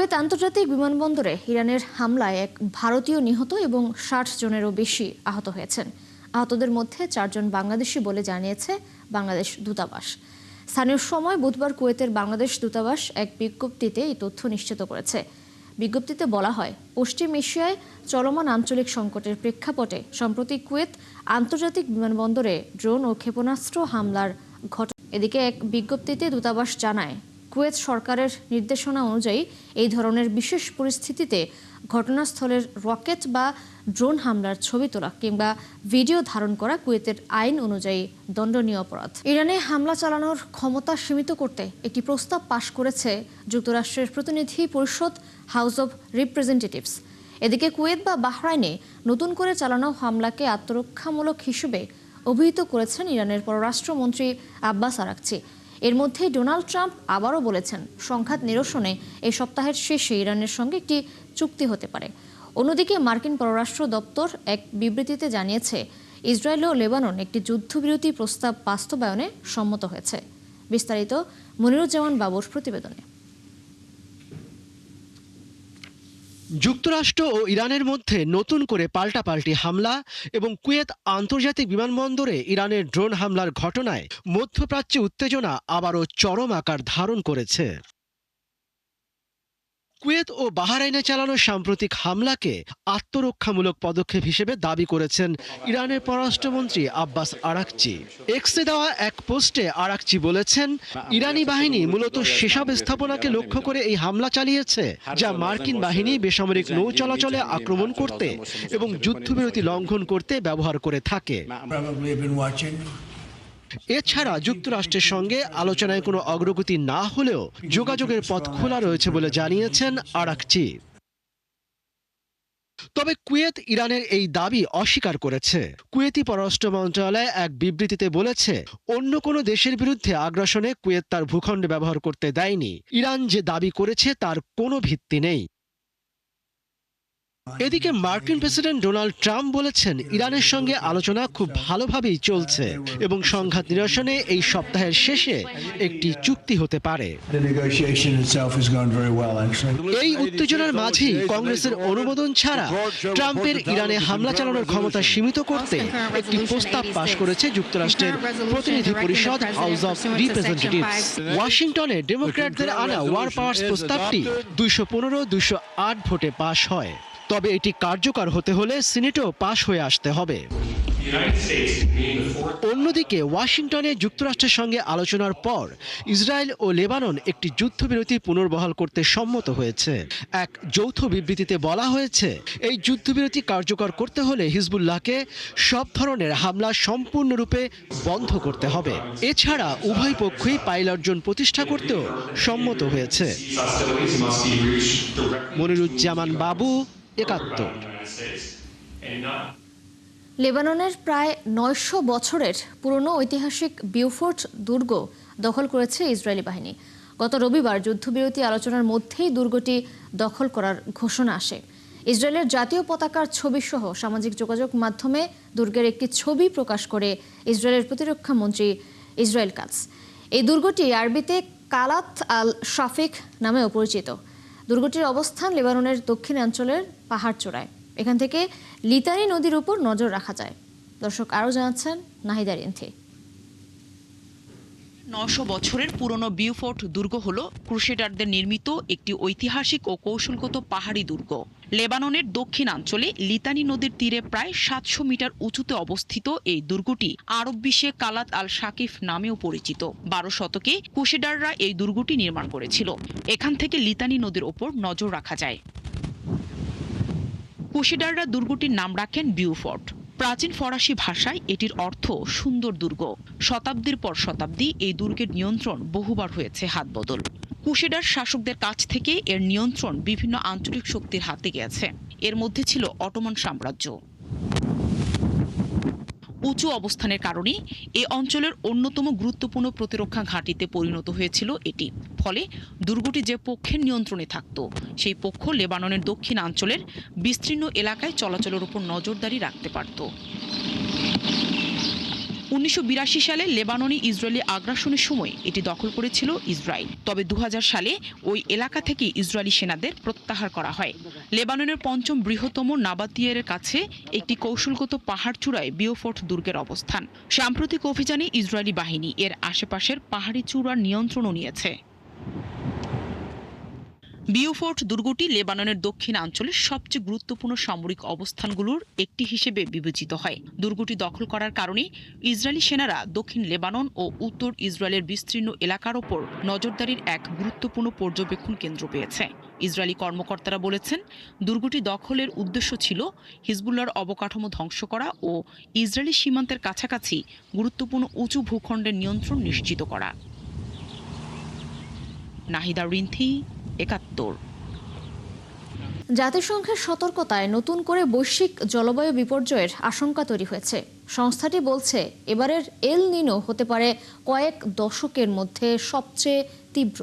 Kuwait আন্তর্জাতিক বিমানবন্দরে ইরানের হামলায় এক ভারতীয় নিহত এবং ৬০ জনেরও বেশি আহত হয়েছেন। আহতদের মধ্যে ৪ জন বাংলাদেশি বলে জানিয়েছে বাংলাদেশ দূতাবাস। স্থানীয় সময় বুধবার কুয়েতের বাংলাদেশ দূতাবাস এক বিজ্ঞপ্তিতে এই তথ্য নিশ্চিত করেছে। বিজ্ঞপ্তিতে বলা হয়, পশ্চিম এশিয়ায় চলমান আঞ্চলিক সংকটের প্রেক্ষাপটে সম্প্রতি কুয়েত আন্তর্জাতিক বিমানবন্দরে ড্রোন ও ক্ষেপণাস্ত্র হামলার ঘটনা। এদিকে এক বিজ্ঞপ্তিতে দূতাবাস জানায়, কুয়েত সরকারের নির্দেশনা অনুযায়ী এই ধরনের বিশেষ পরিস্থিতিতে ঘটনাস্থলের রকেট বা ড্রোন হামলার ছবি তোলা কিংবা ভিডিও ধারণ করা কুয়েতের আইন অনুযায়ী দণ্ডনীয় অপরাধ। ইরানে হামলা চালানোর ক্ষমতা সীমিত করতে একটি প্রস্তাব পাশ করেছে যুক্তরাষ্ট্রের প্রতিনিধি পরিষদ, হাউস অব রিপ্রেজেন্টেটিভস। এদিকে কুয়েত বা বাহরাইনে নতুন করে চালানো হামলাকে আত্মরক্ষামূলক হিসেবে অভিহিত করেছেন ইরানের পররাষ্ট্রমন্ত্রী আব্বাস আরাকচি। এর মধ্যে ডোনাল্ড ট্রাম্প আবারও বলেছেন, সংঘাত নিরসনে এই সপ্তাহের শেষে ইরানের সঙ্গে একটি চুক্তি হতে পারে। অন্যদিকে মার্কিন পররাষ্ট্র দপ্তর এক বিবৃতিতে জানিয়েছে, ইসরায়েল ও লেবানন একটি যুদ্ধবিরতি প্রস্তাব বাস্তবায়নে সম্মত হয়েছে। বিস্তারিত মনিরুজ্জামান বাবুর প্রতিবেদনে। যুক্তরাষ্ট্র ও ইরানের মধ্যে নতুন করে পাল্টাপাল্টি হামলা এবং কুয়েত আন্তর্জাতিক বিমানবন্দরে ইরানের ড্রোন হামলার ঘটনায় মধ্যপ্রাচ্যে উত্তেজনা আবারও চরম আকার ধারণ করেছে। কুয়েত ও বাহরাইনে চালানো সাম্প্রতিক হামলাকে আত্মরক্ষামূলক পদক্ষেপ হিসেবে দাবি করেছেন ইরানের পররাষ্ট্রমন্ত্রী আব্বাস আরাকচি। এক্সে দেওয়া এক পোস্টে আরাকচি বলেছেন, ইরানি বাহিনী মূলত সেসব স্থাপনাকে লক্ষ্য করে এই হামলা চালিয়েছে যা মার্কিন বাহিনী বেসামরিক নৌ চলাচলে আক্রমণ করতে এবং যুদ্ধবিরতি লঙ্ঘন করতে ব্যবহার করে থাকে। এছাড়া যুক্তরাষ্ট্রের সঙ্গে আলোচনায় কোনো অগ্রগতি না হলেও যোগাযোগের পথ খোলা রয়েছে বলে জানিয়েছেন আরাকচি। তবে কুয়েত ইরানের এই দাবি অস্বীকার করেছে। কুয়েতি পররাষ্ট্র মন্ত্রণালয় এক বিবৃতিতে বলেছে, অন্য কোনো দেশের বিরুদ্ধে আগ্রাসনে কুয়েত তার ভূখণ্ড ব্যবহার করতে দেয়নি। ইরান যে দাবি করেছে তার কোনো ভিত্তি নেই। এদিকে মার্কিন প্রেসিডেন্ট ডোনাল্ড ট্রাম্প বলেছেন, ইরানের সঙ্গে আলোচনা খুব ভালোভাবেই চলছে এবং সংঘাত নিরসনে এই সপ্তাহের শেষে একটি চুক্তি হতে পারে। এই উত্তেজনার মাঝেই কংগ্রেসের অনুমোদন ছাড়া ট্রাম্পের ইরানে হামলা চালানোর ক্ষমতা সীমিত করতে একটি প্রস্তাব পাশ করেছে যুক্তরাষ্ট্রের প্রতিনিধি পরিষদ, হাউস অব রিপ্রেজেন্টেটিভস। ওয়াশিংটনে ডেমোক্র্যাটদের আনা ওয়ার পাওয়ার্স প্রস্তাবটি 215-208 ভোটে পাশ হয়। তবে এটি কার্যকর হতে হলে সিনেটেও পাশ হয়ে আসতে হবে। অন্যদিকে ওয়াশিংটনে যুক্তরাষ্ট্রের সঙ্গে আলোচনার পর ইসরায়েল ও লেবানন একটি যুদ্ধবিরতি পুনর্বহাল করতে সম্মত হয়েছে। এক যৌথ বিবৃতিতে বলা হয়েছে, এই যুদ্ধবিরতি কার্যকর করতে হলে হিজবুল্লাহকে সব ধরনের হামলা সম্পূর্ণরূপে বন্ধ করতে হবে। এছাড়া উভয় পক্ষই পাইলট জোন প্রতিষ্ঠা করতেও সম্মত হয়েছে। মনিরুজ্জামান বাবু, ৭১। লেবাননের প্রায় ৯০০ বছরের পুরনো ঐতিহাসিক বিউফোর্ট দুর্গ দখল করেছে ইসরায়েলি বাহিনী। গত রবিবার যুদ্ধবিরতি আলোচনার মধ্যেই দুর্গটি দখল করার ঘোষণা আসে। ইসরায়েলের জাতীয় পতাকার ছবি সহ সামাজিক যোগাযোগ মাধ্যমে দুর্গের একটি ছবি প্রকাশ করে ইসরায়েলের প্রতিরক্ষা মন্ত্রী ইসরায়েল কাটস। এই দুর্গটি আরবিতে কালাত আল শাফিক নামেও পরিচিত। দুর্গটির অবস্থান লেবাননের দক্ষিণাঞ্চলের পাহাড় চূড়ায়। এখান থেকে লিতানি নদীর উপর নজর রাখা যায়। দর্শক আরও জানাচ্ছেন নাহিদা রিন্থি। ৯০০ বছরের পুরনো বিউফোর্ট দুর্গ হল ক্রুসেডারদের নির্মিত একটি ঐতিহাসিক ও কৌশলগত পাহাড়ি দুর্গ। লেবাননের দক্ষিণাঞ্চলে লিতানি নদীর তীরে প্রায় ৭০০ মিটার উঁচুতে অবস্থিত এই দুর্গটি আরব বিশ্বে কালাত আল শাকিফ নামেও পরিচিত। ১২ শতকে ক্রুসেডাররা এই দুর্গটি নির্মাণ করেছিল। এখান থেকে লিতানি নদীর ওপর নজর রাখা যায়। ক্রুসেডাররা দুর্গটির নাম রাখেন বিউফোর্ট। প্রাচীন ফরাসি ভাষায় এটির অর্থ সুন্দর দুর্গ। শতাব্দীর পর শতাব্দী এই দুর্গের নিয়ন্ত্রণ বহুবার হয়েছে হাত বদল। ক্রুসেডার শাসকদের কাছ থেকে এর নিয়ন্ত্রণ বিভিন্ন আঞ্চলিক শক্তির হাতে গেছে। এর মধ্যে ছিল অটোমান সাম্রাজ্য। উঁচু অবস্থানের কারণে এই অঞ্চলের অন্যতম গুরুত্বপূর্ণ প্রতিরক্ষা ঘাঁটিতে পরিণত হয়েছিল এটি। ফলে দুর্গটি যে পক্ষের নিয়ন্ত্রণে থাকত, সেই পক্ষ লেবাননের দক্ষিণাঞ্চলের বিস্তীর্ণ এলাকায় চলাচলের উপর নজরদারি রাখতে পারত। 1982 সালে লেবাননে ইসরায়েলি আগ্রাসনের সময় এটি দখল করেছিল ইসরায়েল। তবে 2000 সালে ওই এলাকা থেকে ইসরায়েলি সেনাদের প্রত্যাহার করা হয়। লেবাননের পঞ্চম বৃহত্তম নাবাতিয়ারের কাছে একটি কৌশলগত পাহাড় চূড়ায় বিওফোর্ট দুর্গের অবস্থান। সাম্প্রতিক অভিযানে ইসরায়েলি বাহিনী এর আশেপাশের পাহাড়ি চূড়ার নিয়ন্ত্রণও নিয়েছে। বিওফোর্ট দুর্গটি লেবাননের দক্ষিণাঞ্চলের সবচেয়ে গুরুত্বপূর্ণ সামরিক অবস্থানগুলোর একটি হিসেবে বিবেচিত হয়। দুর্গটি দখল করার কারণে ইসরায়েলি সেনারা দক্ষিণ লেবানন ও উত্তর ইসরায়েলের বিস্তীর্ণ এলাকার ওপর নজরদারির এক গুরুত্বপূর্ণ পর্যবেক্ষণ কেন্দ্র পেয়েছে। ইসরায়েলি কর্মকর্তারা বলেছেন, দুর্গটি দখলের উদ্দেশ্য ছিল হিজবুল্লাহর অবকাঠামো ধ্বংস করা ও ইসরায়েলি সীমান্তের কাছাকাছি গুরুত্বপূর্ণ উঁচু ভূখণ্ডের নিয়ন্ত্রণ নিশ্চিত করা। নাহিদা রিন্থি, ৭১। জাতিসংঘের সতর্কতায় নতুন করে বৈশ্বিক জলবায়ু বিপর্যয়ের আশঙ্কা তৈরি হয়েছে। সংস্থাটি বলছে, এবারের এল নিনো হতে পারে কয়েক দশকের মধ্যে সবচেয়ে তীব্র,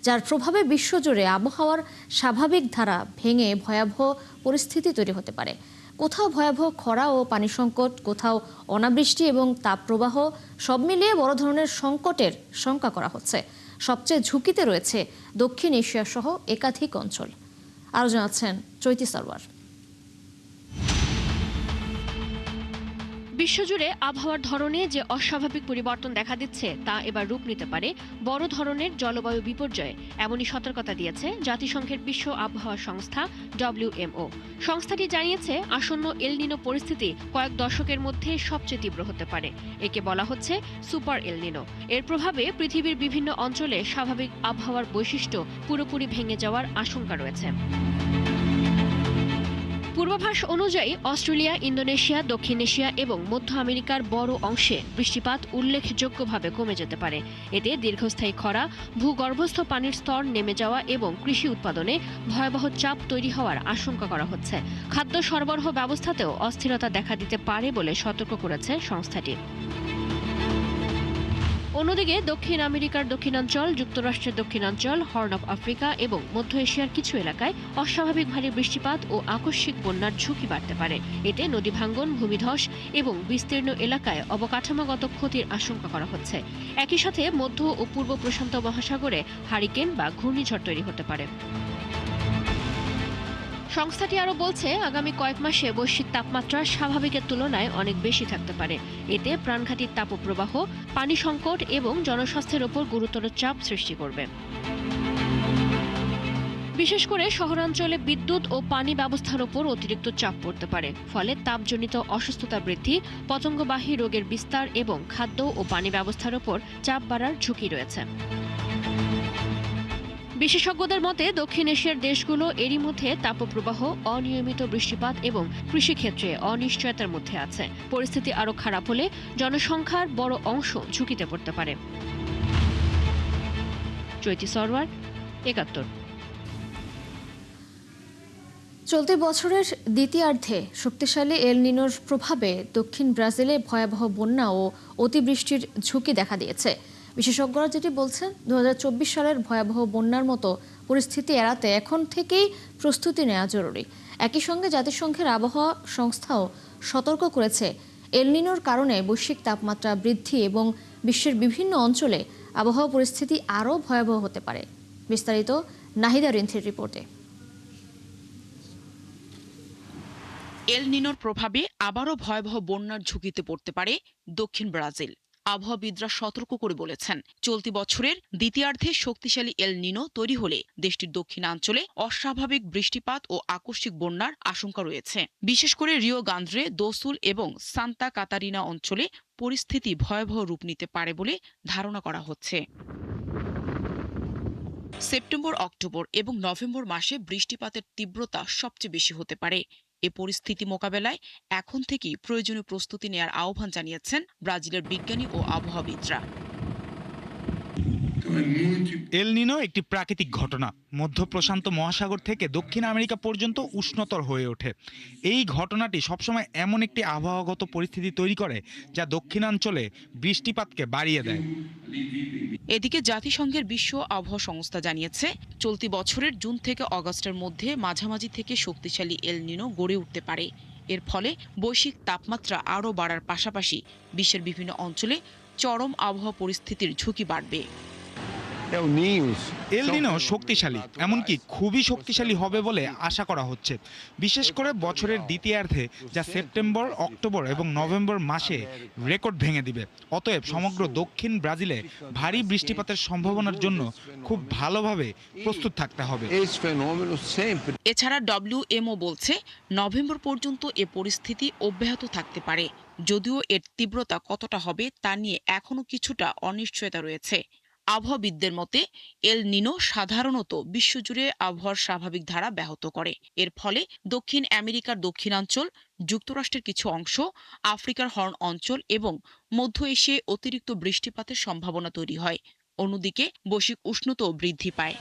যার প্রভাবে বিশ্বজুড়ে আবহাওয়ার স্বাভাবিক ধারা ভেঙে ভয়াবহ পরিস্থিতি তৈরি হতে পারে। কোথাও ভয়াবহ খরা ও পানি সংকট, কোথাও অনাবৃষ্টি এবং তাপপ্রবাহ, সব মিলিয়ে বড় ধরনের সংকটের শঙ্কা করা হচ্ছে। সবচেয়ে ঝুঁকিতে রয়েছে দক্ষিণ এশিয়া সহ একাধিক অঞ্চল। আরও জানাচ্ছেন চৈতি সরওয়ার। বিশ্বজুড়ে আবহাওয়ার ধরনে যে অস্বাভাবিক পরিবর্তন দেখা দিচ্ছে তা এবার রূপ নিতে পারে বড় ধরনের জলবায়ু বিপর্যয়ে, এমনই সতর্কতা দিয়েছে জাতিসংঘের বিশ্ব আবহাওয়া সংস্থা WMO। সংস্থাটি জানিয়েছে, আসন্ন এল নিনো পরিস্থিতি কয়েক দশকের মধ্যে সবচেয়ে তীব্র হতে পারে। একে বলা হচ্ছে সুপার এল নিনো। এর প্রভাবে পৃথিবীর বিভিন্ন অঞ্চলে স্বাভাবিক আবহাওয়ার বৈশিষ্ট্য পুরোপুরি ভেঙে যাওয়ার আশঙ্কা রয়েছে। পূর্বাভাস অনুযায়ী অস্ট্রেলিয়া, ইন্দোনেশিয়া, দক্ষিণ এশিয়া এবং মধ্য আমেরিকার বড় অংশে বৃষ্টিপাত উল্লেখযোগ্যভাবে কমে যেতে পারে। এতে দীর্ঘস্থায়ী খরা, ভূগর্ভস্থ পানির স্তর নেমে যাওয়া এবং কৃষি উৎপাদনে ভয়াবহ চাপ তৈরি হওয়ার আশঙ্কা করা হচ্ছে। খাদ্য সরবরাহ ব্যবস্থাতেও অস্থিরতা দেখা দিতে পারে বলে সতর্ক করেছে সংস্থাটি। অন্যদিকে দক্ষিণ আমেরিকার দক্ষিণাঞ্চল, যুক্তরাষ্ট্রের দক্ষিণাঞ্চল, হর্ন অফ আফ্রিকা এবং মধ্য এশিয়ার কিছু এলাকায় অস্বাভাবিক ভারী বৃষ্টিপাত ও আকস্মিক বন্যার ঝুঁকি বাড়তে পারে। এতে নদী ভাঙ্গন, ভূমিধস এবং বিস্তীর্ণ এলাকায় অবকাঠামোগত ক্ষতির আশঙ্কা করা হচ্ছে। একই সাথে মধ্য ও পূর্ব প্রশান্ত মহাসাগরে হারিকেন বা ঘূর্ণিঝড় তৈরি হতে পারে। সংস্থাটি আরও বলছে, আগামী কয়েক মাসে বৈশ্বিক তাপমাত্রা স্বাভাবিকের তুলনায় অনেক বেশি থাকতে পারে। এতে প্রাণঘাতী তাপপ্রবাহ, পানি সংকট এবং জনস্বাস্থ্যের ওপর গুরুতর চাপ সৃষ্টি করবে। বিশেষ করে শহরাঞ্চলে বিদ্যুৎ ও পানি ব্যবস্থার ওপর অতিরিক্ত চাপ পড়তে পারে। ফলে তাপজনিত অসুস্থতা বৃদ্ধি, পতঙ্গবাহী রোগের বিস্তার এবং খাদ্য ও পানি ব্যবস্থার ওপর চাপ বাড়ার ঝুঁকি রয়েছে। বিশেষজ্ঞদের মতে, দক্ষিণ এশিয়ার দেশগুলো এরই মধ্যে তাপপ্রবাহ, অনিয়মিত বৃষ্টিপাত এবং কৃষিক্ষেত্রে অনিশ্চয়তার মধ্যে আছে। পরিস্থিতি আরও খারাপ হলে জনসংখ্যার বড় অংশ ঝুঁকিতে পড়তে পারে। চৈতি সরওয়ার, ৭১। চলতি বছরের দ্বিতীয়ার্ধে শক্তিশালী এল নিনোর প্রভাবে দক্ষিণ ব্রাজিলে ভয়াবহ বন্যা ও অতিবৃষ্টির ঝুঁকি দেখা দিয়েছে। বিশেষজ্ঞরা যেটি বলছেন, 2024 সালের ভয়াবহ বন্যার মতো পরিস্থিতি এড়াতে এখন থেকেই প্রস্তুতি নেওয়া জরুরি। একই সঙ্গে জাতিসংঘের আবহাওয়া সংস্থাও সতর্ক করেছে, এল নিনোর কারণে বৈশ্বিক তাপমাত্রা বৃদ্ধি এবং বিশ্বের বিভিন্ন অঞ্চলে আবহাওয়া পরিস্থিতি আরও ভয়াবহ হতে পারে। বিস্তারিত নাহিদা রিন্থির রিপোর্টে। এল নিনোর প্রভাবে আবারও ভয়াবহ বন্যার ঝুঁকিতে পড়তে পারে দক্ষিণ ব্রাজিল। আবহাওয়াবিদরা সতর্ক করে বলেছেন, চলতি বছরের দ্বিতীয়ার্ধে শক্তিশালী এল নিনো তৈরি হলে দেশটির দক্ষিণাঞ্চলে অস্বাভাবিক বৃষ্টিপাত ও আকস্মিক বন্যার আশঙ্কা রয়েছে। বিশেষ করে রিও গ্রান্দে দো সুল এবং সান্তা কাতারিনা অঞ্চলে পরিস্থিতি ভয়াবহ রূপ নিতে পারে বলে ধারণা করা হচ্ছে। সেপ্টেম্বর, অক্টোবর এবং নভেম্বর মাসে বৃষ্টিপাতের তীব্রতা সবচেয়ে বেশি হতে পারে। এ পরিস্থিতি মোকাবেলায় এখন থেকেই প্রয়োজনীয় প্রস্তুতি নেওয়ার আহ্বান জানিয়েছেন ব্রাজিলের বিজ্ঞানী ও আবহাওয়াবিদরা। এল নিনো একটি প্রাকৃতিক ঘটনা। মধ্য প্রশান্ত মহাসাগর থেকে দক্ষিণ আমেরিকা পর্যন্ত উষ্ণতর হয়ে ওঠে। এই ঘটনাটি সবসময় এমন একটি আবহাওয়াগত পরিস্থিতি তৈরি করে যা দক্ষিণাঞ্চলে বৃষ্টিপাতকে বাড়িয়ে দেয়। এদিকে জাতিসংঘের বিশ্ব আবহাওয়া সংস্থা জানিয়েছে, চলতি বছরের জুন থেকে অগাস্টের মধ্যে মাঝামাঝি থেকে শক্তিশালী এল নিনো গড়ে উঠতে পারে। এর ফলে বৈশ্বিক তাপমাত্রা আরও বাড়ার পাশাপাশি বিশ্বের বিভিন্ন অঞ্চলে চরম আবহাওয়া পরিস্থিতির ঝুঁকি বাড়বে। এল নিনো শক্তিশালী, এমনকি খুবই শক্তিশালী হবে বলে আশা করা হচ্ছে, বিশেষ করে বছরের দ্বিতীয়ার্ধে, যা সেপ্টেম্বর, অক্টোবর এবং নভেম্বর মাসে রেকর্ড ভেঙে দিবে। অতএব সমগ্র দক্ষিণ ব্রাজিলে ভারী বৃষ্টিপাতের সম্ভাবনার জন্য খুব ভালোভাবে প্রস্তুত থাকতে হবে। এছাড়া WMO বলছে নভেম্বর পর্যন্ত এ পরিস্থিতি অব্যাহত থাকতে পারে, যদিও এর তীব্রতা কতটা হবে তা নিয়ে এখনো কিছুটা অনিশ্চয়তা রয়েছে। আবহাওয়াবিদদের মতে এল নিনো সাধারণত বিশ্বজুড়ে আবহাওয়ার স্বাভাবিক ধারা ব্যাহত করে। এর ফলে দক্ষিণ আমেরিকার দক্ষিণাঞ্চল, যুক্তরাষ্ট্রের কিছু অংশ, আফ্রিকার হর্ন অঞ্চল এবং মধ্য এশিয়ায় অতিরিক্ত বৃষ্টিপাতের সম্ভাবনা তৈরি হয়। অন্যদিকে বৈশ্বিক উষ্ণতাও বৃদ্ধি পায়।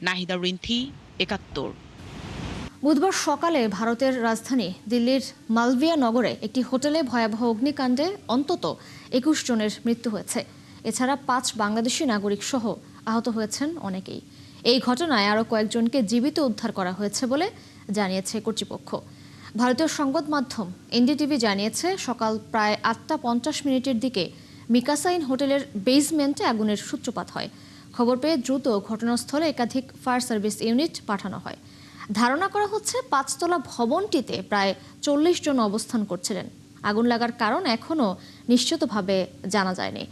নাহিদা রিন্থি, ৭১। বুধবার সকালে ভারতের রাজধানী দিল্লির মালভিয়া নগরে একটি হোটেলে ভয়াবহ অগ্নিকাণ্ডে অন্তত ২১ জনের মৃত্যু হয়েছে। এছাড়া ৫ বাংলাদেশি নাগরিক সহ আহত হয়েছেন অনেকেই। এই ঘটনায় আরও কয়েকজনকে জীবিত উদ্ধার করা হয়েছে বলে জানিয়েছে কর্তৃপক্ষ। ভারতীয় সংবাদ মাধ্যম এনডিটিভি জানিয়েছে সকাল প্রায় ৮টা ৫০ মিনিটের দিকে মিকাসাইন হোটেলের বেসমেন্টে আগুনের সূত্রপাত হয়। খবর পেয়ে দ্রুত ঘটনাস্থলে একাধিক ফায়ার সার্ভিস ইউনিট পাঠানো হয়। ধারণা করা হচ্ছে ৫তলা ভবনটিতে প্রায় ৪০ জন অবস্থান করছিলেন। আগুন লাগার কারণ এখনও নিশ্চিতভাবে জানা যায়নি।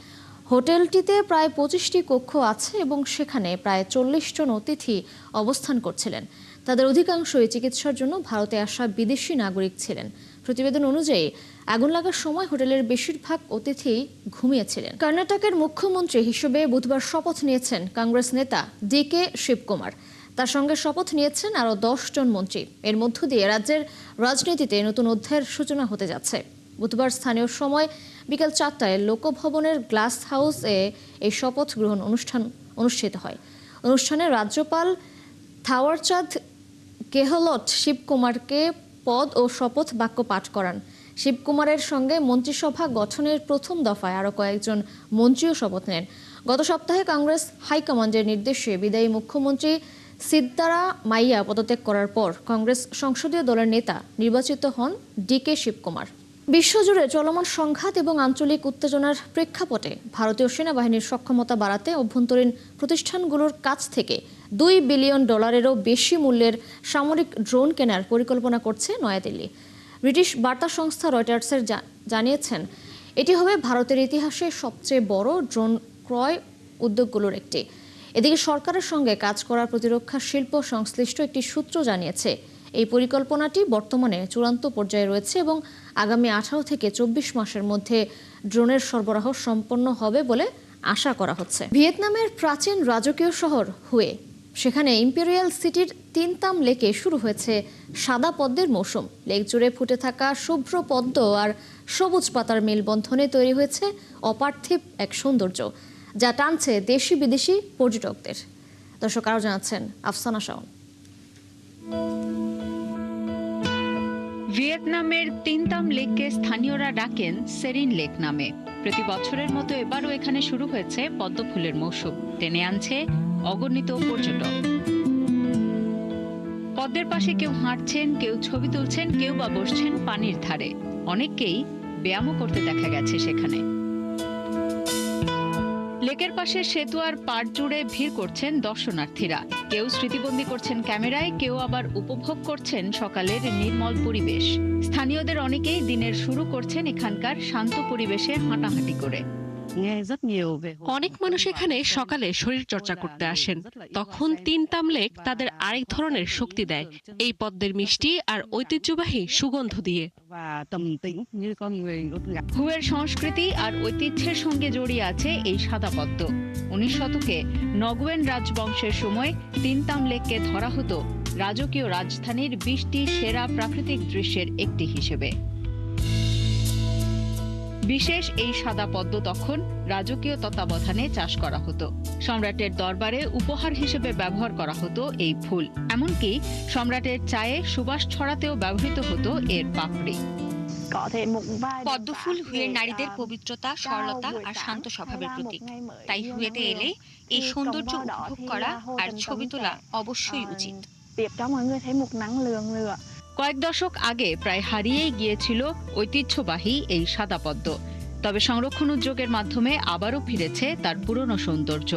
হোটেলটিতে প্রায় ২৫টি কক্ষ আছে এবং সেখানে প্রায় ৪০ জন অতিথি অবস্থান করছিলেন। তাদের অধিকাংশই চিকিৎসার জন্য ভারতে আসা বিদেশি নাগরিক ছিলেন। প্রতিবেদন অনুযায়ী আগুন লাগার সময় হোটেলের বেশিরভাগ অতিথি ঘুমিয়েছিলেন। কর্ণাটকের মুখ্যমন্ত্রী হিসেবে বুধবার শপথ নিয়েছেন কংগ্রেস নেতা ডিকে শিবকুমার। তার সঙ্গে শপথ নিয়েছেন আরও ১০ জন মন্ত্রী। এর মধ্য দিয়ে রাজ্যের রাজনীতিতে নতুন অধ্যায়ের সূচনা হতে যাচ্ছে। বুধবার স্থানীয় সময় বিকেল ৪টায় লোকভবনের গ্লাস হাউসে এই শপথ গ্রহণ অনুষ্ঠান অনুষ্ঠিত হয়। অনুষ্ঠানে রাজ্যপাল থাওয়ারচাঁদ গেহলট শিবকুমারকে পদ ও শপথ বাক্য পাঠ করান। শিবকুমারের সঙ্গে মন্ত্রিসভা গঠনের প্রথম দফায় আরও কয়েকজন মন্ত্রীও শপথ নেন। গত সপ্তাহে কংগ্রেস হাইকমান্ডের নির্দেশে বিদায়ী মুখ্যমন্ত্রী সিদ্দারা মাইয়া পদত্যাগ করার পর কংগ্রেস সংসদীয় দলের নেতা নির্বাচিত হন ডিকে শিবকুমার। বিশ্বজুড়ে চলমান সংঘাত এবং আঞ্চলিক উত্তেজনার প্রেক্ষাপটে ভারতীয় সেনাবাহিনীর সক্ষমতা বাড়াতে অভ্যন্তরীণ প্রতিষ্ঠানগুলোর কাছ থেকে $2 বিলিয়ন বেশি মূল্যের সামরিক ড্রোন কেনার পরিকল্পনা করছে নয়াদিল্লি। ব্রিটিশ বার্তা সংস্থা রয়টার্সের জানিয়েছেন এটি হবে ভারতের ইতিহাসে সবচেয়ে বড় ড্রোন ক্রয় উদ্যোগগুলোর একটি। এদিকে সরকারের সঙ্গে কাজ করার প্রতিরক্ষা শিল্প সংশ্লিষ্ট একটি সূত্র জানিয়েছে এই পরিকল্পনাটি বর্তমানে চূড়ান্ত পর্যায়ে রয়েছে এবং আগামী 18 থেকে 24 মাসের মধ্যে ড্রোনের সরবরাহ সম্পন্ন হবে বলে আশা করা হচ্ছে। ভিয়েতনামের প্রাচীন রাজকীয় শহর হুয়ে, সেখানে ইম্পেরিয়াল সিটির তিনতাম লেকে শুরু হয়েছে সাদা পদ্মের মৌসুম। লেক জুড়ে ফুটে থাকা শুভ্র পদ্ম আর সবুজ পাতার মেলবন্ধনে তৈরি হয়েছে অপার্থিব এক সৌন্দর্য, যা টানছে দেশি বিদেশি পর্যটকদের। দর্শক আরও জানাচ্ছেন আফসানা শাওন। ভিয়েতনামের তিনতাম লেককে স্থানীয়রা ডাকেন সেরিন লেক নামে। প্রতি বছরের মতো এবারও এখানে শুরু হয়েছে পদ্ম ফুলের মৌসুম। টেনে আনছে অগণিত পর্যটক। পদ্মের পাশে কেউ হাঁটছেন, কেউ ছবি তুলছেন, কেউ বা বসছেন পানির ধারে। অনেককেই ব্যায়ামও করতে দেখা গেছে সেখানে। লেকের পাশে সেতু আর পাড় জুড়ে ভিড় করছেন দর্শনার্থীরা। কেউ স্মৃতিবন্দী করছেন ক্যামেরায়, কেউ আবার উপভোগ করছেন সকালের নির্মল পরিবেশ। স্থানীয়দের অনেকেই দিনের শুরু করছেন এখানকার শান্ত পরিবেশে হাঁটাহাঁটি করে। অনেক মানুষ এখানে সকালে শরীর চর্চা করতে আসেন। তখন তিনতাম লেক তাদের আরেক ধরনের শক্তি দেয়, এই পদ্মের মিষ্টি আর ঐতিহ্যবাহী সুগন্ধ দিয়ে। হুয়ের সংস্কৃতি আর ঐতিহ্যের সঙ্গে জড়িয়ে আছে এই সাদা পদ্ম। 19 শতকে নগুয়েন রাজবংশের সময় তিনতাম লেককে ধরা হতো রাজকীয় রাজধানীর 20টি সেরা প্রাকৃতিক দৃশ্যের একটি হিসেবে। বিশেষ এই সাদা পদ্ম তখন রাজকীয় তত্ত্বাবধানে চাষ করা হতো। সম্রাটের দরবারে উপহার হিসেবে ব্যবহার করা হতো এই ফুল। এমনকি সম্রাটের চায়ে সুবাস ছড়াতেও ব্যবহৃত হতো এর পাপড়ি। পদ্মফুল হুয়ের নারীদের পবিত্রতা, সরলতা আর শান্ত স্বভাবের প্রতীক। তাই হুয়েতে এলে এই সৌন্দর্য উপভোগ করা আর ছবি তোলা অবশ্যই উচিত। কয়েক দশক আগে প্রায় হারিয়েই গিয়েছিল ঐতিহ্যবাহী এই সাদা পদ্ম। তবে সংরক্ষণ উদ্যোগের মাধ্যমে আবারও ফিরেছে তার পুরনো সৌন্দর্য।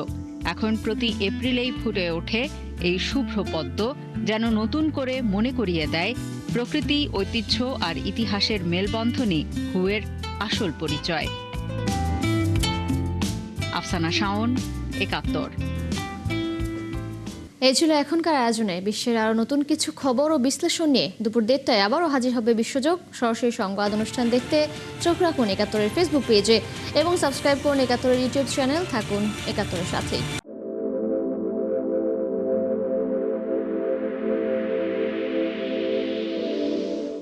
এখন প্রতি এপ্রিলেই ফুটে ওঠে এই শুভ্র পদ্ম, যেন নতুন করে মনে করিয়ে দেয় প্রকৃতি, ঐতিহ্য আর ইতিহাসের মেলবন্ধনই হুয়ের আসল পরিচয়। আফসানা শাওন, ৭১। এই ছিল এখনকার আয়োজনে। বিশ্বের আরো নতুন কিছু খবর ও বিশ্লেষণ নিয়ে দুপুর ১:৩০টায় আবারও হাজির হবে বিশ্বযোগ। সরাসরি সংবাদ অনুষ্ঠান দেখতে চোখ রাখুন ৭১-এর ফেসবুক পেজে এবং সাবস্ক্রাইব করুন ৭১-এর ইউটিউব চ্যানেল। থাকুন ৭১-এর সাথেই।